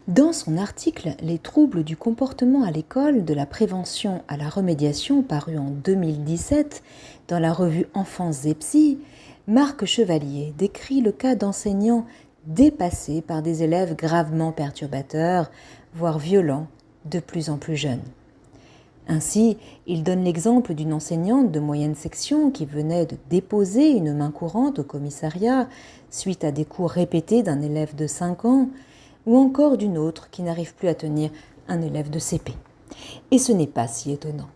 Dans son article « Les troubles du comportement à l'école, de la prévention à la remédiation » paru en 2017 dans la revue Enfance et Psy, Marc Chevalier décrit le cas d'enseignants dépassés par des élèves gravement perturbateurs, voire violents, de plus en plus jeunes. Ainsi, il donne l'exemple d'une enseignante de moyenne section qui venait de déposer une main courante au commissariat suite à des cours répétés d'un élève de 5 ans, ou encore d'une autre qui n'arrive plus à tenir un élève de CP. Et ce n'est pas si étonnant.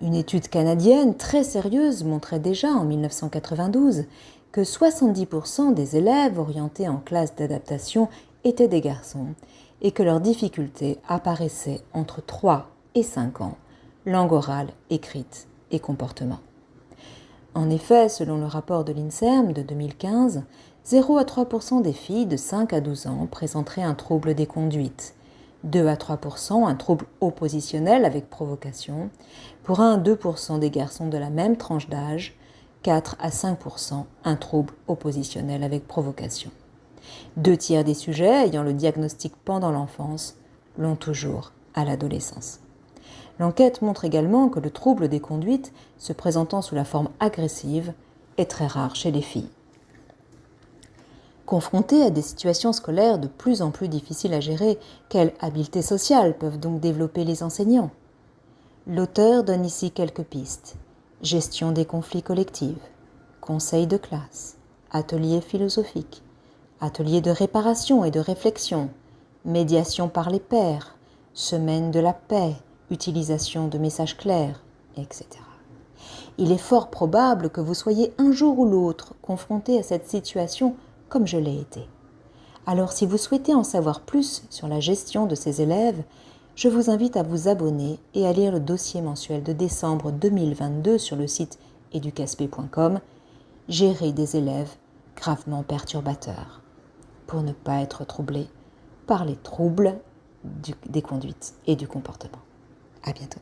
Une étude canadienne très sérieuse montrait déjà en 1992 que 70% des élèves orientés en classe d'adaptation étaient des garçons et que leurs difficultés apparaissaient entre 3 et 5 ans, langue orale, écrite et comportement. En effet, selon le rapport de l'INSERM de 2015, 0 à 3% des filles de 5 à 12 ans présenteraient un trouble des conduites, 2 à 3% un trouble oppositionnel avec provocation, pour 1 à 2% des garçons de la même tranche d'âge, 4 à 5% un trouble oppositionnel avec provocation. 2 tiers des sujets ayant le diagnostic pendant l'enfance l'ont toujours à l'adolescence. L'enquête montre également que le trouble des conduites, se présentant sous la forme agressive, est très rare chez les filles. Confrontés à des situations scolaires de plus en plus difficiles à gérer, quelles habiletés sociales peuvent donc développer les enseignants ? L'auteur donne ici quelques pistes. Gestion des conflits collectifs, conseils de classe, ateliers philosophiques, ateliers de réparation et de réflexion, médiation par les pairs, semaine de la paix, utilisation de messages clairs, etc. Il est fort probable que vous soyez un jour ou l'autre confronté à cette situation comme je l'ai été. Alors si vous souhaitez en savoir plus sur la gestion de ces élèves, je vous invite à vous abonner et à lire le dossier mensuel de décembre 2022 sur le site educasp.com « Gérer des élèves gravement perturbateurs » pour ne pas être troublé par les troubles des conduites et du comportement. À bientôt.